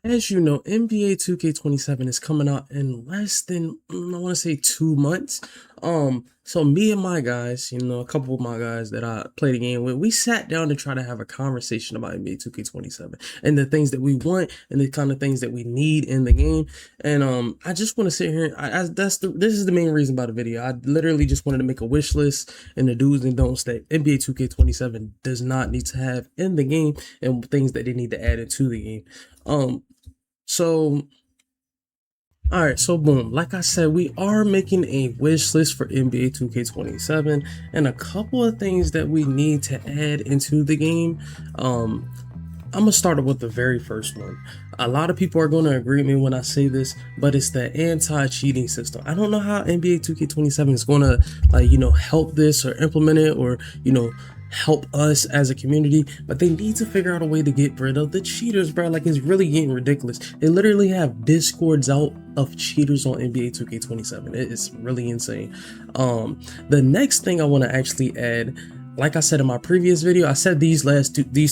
As you know, NBA 2K27 is coming out in less than, I want to say 2 months. So me and my guys, a couple of my guys that I play the game with, we sat down to try to have a conversation about NBA 2K27 and the things that we want and the kind of things that we need in the game. And I just want to sit here. This is the main reason about the video. I literally just wanted to make a wish list and the do's and don'ts that NBA 2K27 does not need to have in the game and things that they need to add into the game. So, all right, so boom, like I said, we are making a wish list for NBA 2K27 and a couple of things that we need to add into the game. I'm gonna start with the very first one. A lot of people are gonna agree with me when I say this, but it's the anti-cheating system. I don't know how NBA 2K27 is gonna help this or implement it or help us as a community, but they need to figure out a way to get rid of the cheaters, bro. Like, it's really getting ridiculous. They literally have discords out of cheaters on NBA 2K27. It's really insane. The next thing I want to actually add, like I said in my previous video, I said these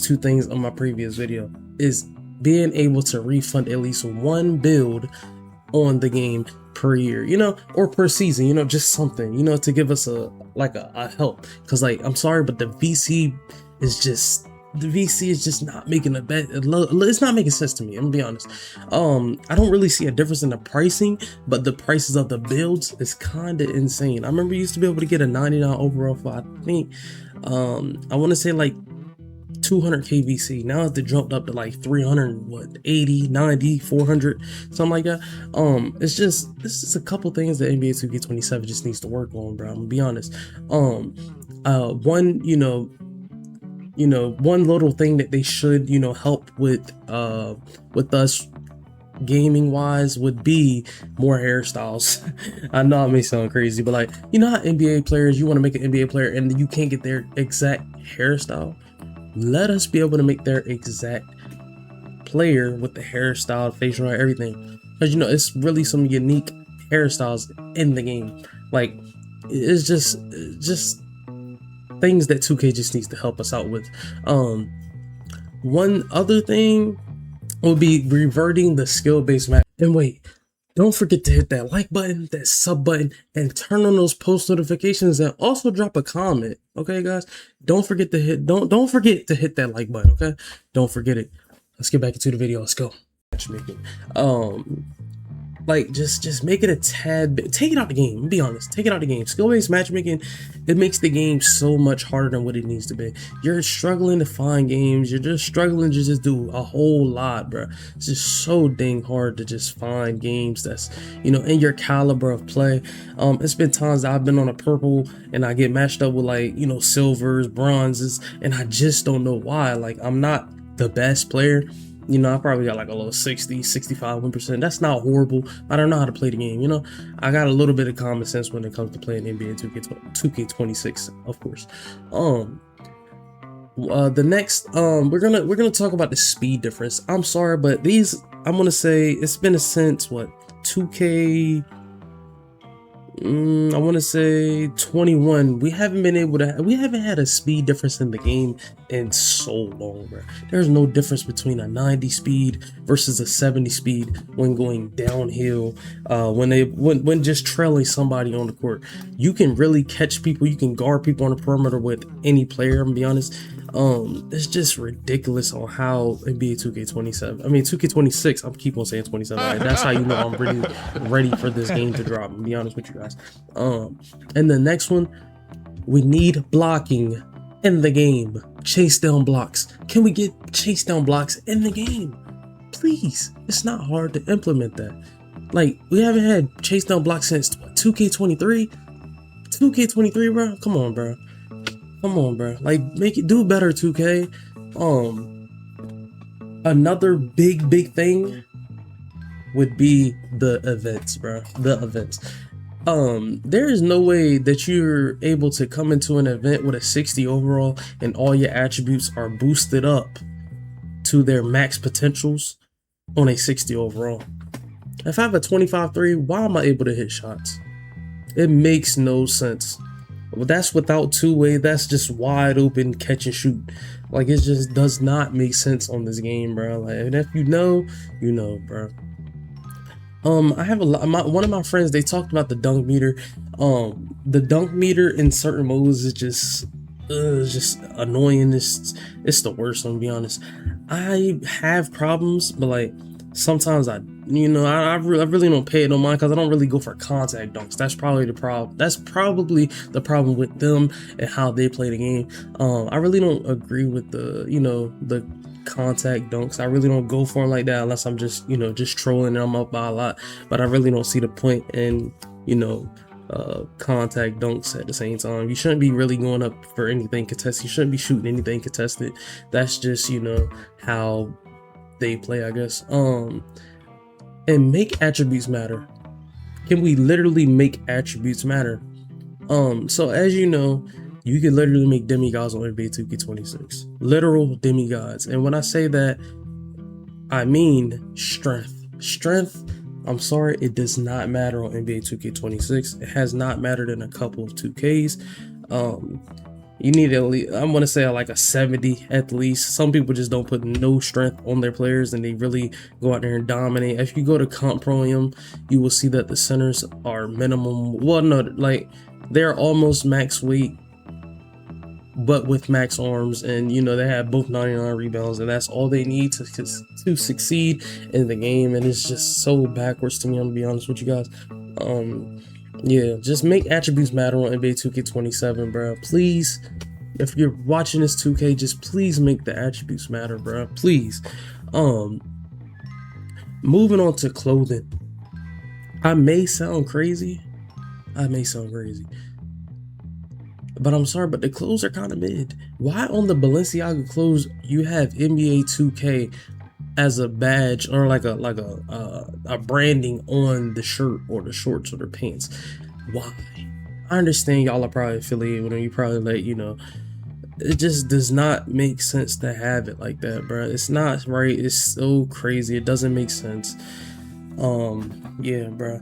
two things on my previous video, is being able to refund at least one build on the game per year, or per season, just something, to give us a help. Because, like, I'm sorry, but the VC is just not making a bet. It's not making sense to me, I'm gonna be honest. I don't really see a difference in the pricing, but the prices of the builds is kind of insane. I remember you used to be able to get a 99 overall for, I think, I want to say like 200k VC. Now it's jumped up to like 300, 80, 90, 400, something like that. This is a couple things that NBA 2K27 just needs to work on, bro. I'm gonna be honest. One little thing that they should help with us gaming wise would be more hairstyles. I know it may sound crazy, but like, how NBA players, you want to make an NBA player and you can't get their exact hairstyle. Let us be able to make their exact player with the hairstyle, facial hair, everything. Because it's really some unique hairstyles in the game. Like, it's just things that 2K just needs to help us out with. One other thing would be reverting the skill-based match. And wait, don't forget to hit that like button, that sub button, and turn on those post notifications, and also drop a comment. Okay, guys? Don't forget to hit that like button, okay? Don't forget it. Let's get back into the video. Let's go. Matchmaking. Like, just make it a tad bit. Take it out the game. Be honest. Take it out the game. Skill-based matchmaking, it makes the game so much harder than what it needs to be. You're struggling to find games. You're just struggling to just do a whole lot, bro. It's just so dang hard to just find games that's, in your caliber of play. It's been times that I've been on a purple and I get matched up with, like, silvers, bronzes, and I just don't know why. Like, I'm not the best player. I probably got like a little 60, 65, 1%. That's not horrible. I don't know how to play the game. I got a little bit of common sense when it comes to playing NBA 2K26, of course. The next, we're gonna talk about the speed difference. I'm sorry, but I'm gonna say it's been since what, 2K, I want to say 21. We haven't had a speed difference in the game in so long, bro. There's no difference between a 90 speed versus a 70 speed when going downhill, when just trailing somebody on the court. You can really catch people, you can guard people on the perimeter with any player, I'm gonna be honest. It's just ridiculous on how NBA 2K26, I'm keep on saying 27. That's how I'm really ready for this game to drop, and be honest with you guys. And the next one, we need blocking in the game. Chase down blocks. Can we get chase down blocks in the game? Please. It's not hard to implement that. Like, we haven't had chase down blocks since 2K23. 2K23, bro. Come on, bro. Like, make it do better, 2K. Another big thing would be the events, bro. The events. There is no way that you're able to come into an event with a 60 overall and all your attributes are boosted up to their max potentials on a 60 overall. If I have a 25-3, why am I able to hit shots? It makes no sense. Well, that's without two-way. That's just wide open catch and shoot. Like, it just does not make sense on this game, bro. Like, and if you know, you know, bro. I have a lot. One of my friends, they talked about the dunk meter. The dunk meter in certain modes is just annoying. It's the worst. I'm gonna be honest. I have problems, but like sometimes I really don't pay it no mind because I don't really go for contact dunks. That's probably the problem. That's probably the problem with them and how they play the game. I really don't agree with the contact dunks. I really don't go for them like that unless I'm just just trolling and I'm up by a lot. But I really don't see the point in contact dunks at the same time. You shouldn't be really going up for anything contested. You shouldn't be shooting anything contested. That's just how they play, I guess. And make attributes matter. Can we literally make attributes matter? So as you know, you can literally make demigods on NBA 2K26. Literal demigods. And when I say that, I mean strength. Strength, I'm sorry, it does not matter on NBA 2K26. It has not mattered in a couple of 2Ks. You need at least, I'm gonna say like a 70 at least. Some people just don't put no strength on their players and they really go out there and dominate. If you go to Comp Proium, you will see that the centers are minimum. Well, no, like they're almost max weight, but with max arms, and they have both 99 rebounds, and that's all they need to succeed in the game. And it's just so backwards to me, I'm gonna be honest with you guys. Yeah, just make attributes matter on NBA 2K27, bro. Please, if you're watching this 2K, just please make the attributes matter, bro. Please. Moving on to clothing. I may sound crazy, but I'm sorry, but the clothes are kind of mid. Why on the Balenciaga clothes you have NBA 2K as a badge or like a branding on the shirt or the shorts or the pants? Why? I understand y'all are probably affiliated with them. You probably it just does not make sense to have it like that, bro. It's not right. It's so crazy. It doesn't make sense. Yeah, bro.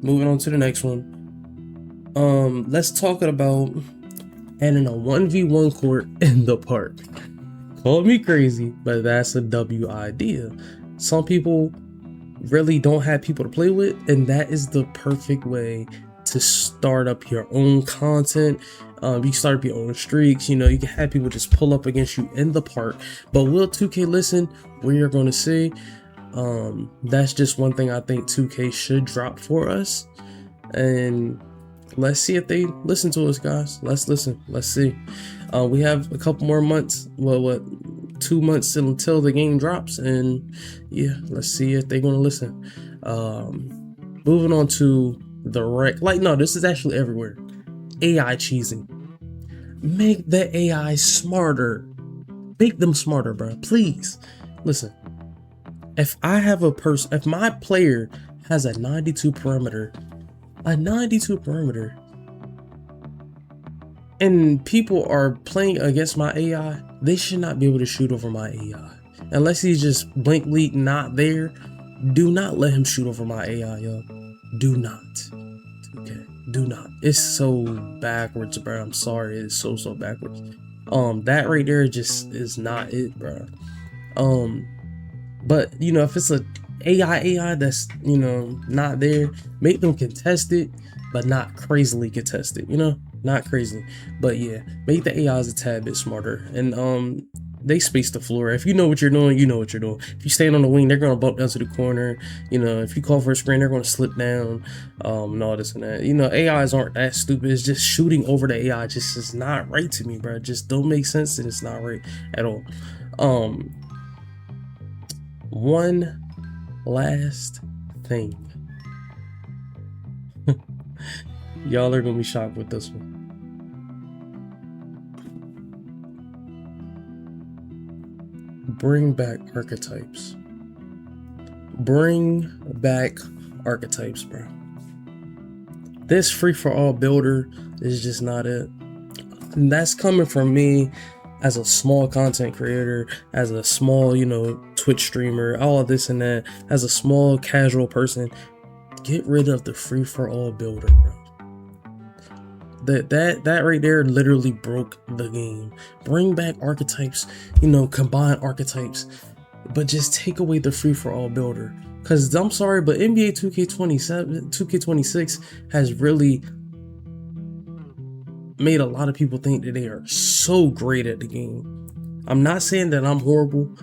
Moving on to the next one. Let's talk about adding a 1v1 court in the park. Call me crazy, but that's a W idea. Some people really don't have people to play with, and that is the perfect way to start up your own content. You can start up your own streaks. You can have people just pull up against you in the park. But will 2K listen? We're going to see. That's just one thing I think 2K should drop for us. And let's see if they listen to us, guys. Let's listen. Let's see. We have a couple more months. Well, 2 months until the game drops, and yeah, let's see if they're gonna listen. Moving on to the rec. No, this is actually everywhere. AI cheesing. Make the AI smarter. Make them smarter, bro. Please. Listen. If my player has a 92 perimeter, and people are playing against my AI, they should not be able to shoot over my AI. Unless he's just blankly not there, do not let him shoot over my AI, yo. Do not. Okay, do not. It's so backwards, bro. I'm sorry, it's so backwards. That right there just is not it, bro. But if it's a AI that's not there, make them contest it, but not crazily contest it, not crazy. But yeah, make the AIs a tad bit smarter, and they space the floor. If you know what you're doing, you know what you're doing. If you stand on the wing, they're gonna bump down to the corner. If you call for a screen, they're gonna slip down, and all this and that. AIs aren't that stupid. It's just shooting over the AI just is not right to me, bro. It just don't make sense, and it's not right at all. One last thing. Y'all are gonna be shocked with this one. Bring back archetypes. Bring back archetypes, bro. This free-for-all builder is just not it. And that's coming from me as a small content creator, as a small, Twitch streamer, all of this and that, as a small casual person. Get rid of the free-for-all builder, bro. That right there literally broke the game. Bring back archetypes, combine archetypes, but just take away the free-for-all builder. Because I'm sorry, but NBA 2K27, 2K26 has really made a lot of people think that they are so great at the game. I'm not saying that I'm horrible,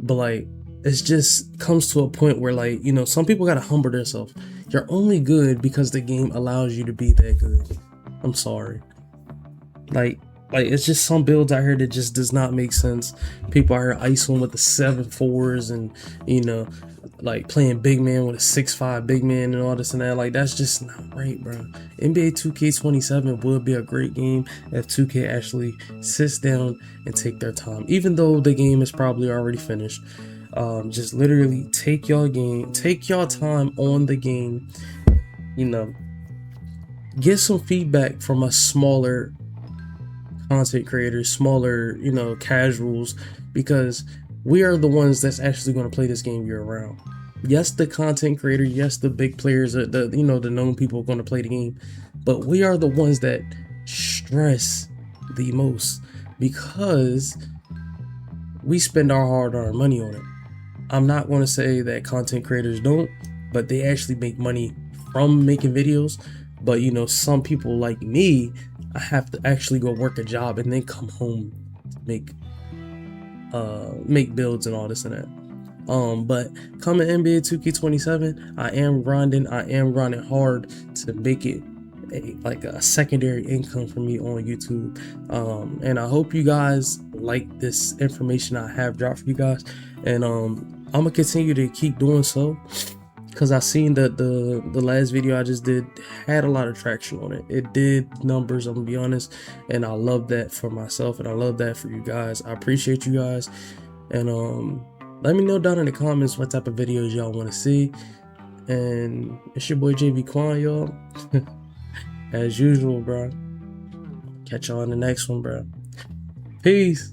but like, it just comes to a point where, like, some people gotta humble themselves. You're only good because the game allows you to be that good. I'm sorry. Like it's just some builds out here that just does not make sense. People are here ISOing with the 7-4s and like playing big man with a 6'5" big man and all this and that. Like, that's just not right, bro. NBA 2K27 would be a great game if 2K actually sits down and take their time, even though the game is probably already finished. Just literally take y'all time on the game. Get some feedback from a smaller content creators, smaller, casuals, because we are the ones that's actually going to play this game year round. Yes, the content creator, yes, the big players, the known people are going to play the game, but we are the ones that stress the most because we spend our hard-earned money on it. I'm not going to say that content creators don't, but they actually make money from making videos. But some people like me, I have to actually go work a job and then come home to make builds and all this and that. But coming NBA 2K27, I am grinding hard to make it a secondary income for me on YouTube. And I hope you guys like this information I have dropped for you guys, and I'm gonna continue to keep doing so, because I seen that the last video I just did had a lot of traction on it. It did numbers, I'm gonna be honest, and I love that for myself, and I love that for you guys. I appreciate you guys, and let me know down in the comments what type of videos y'all want to see. And it's your boy JV Quan, y'all. As usual, bro. Catch y'all in the next one, bro. Peace.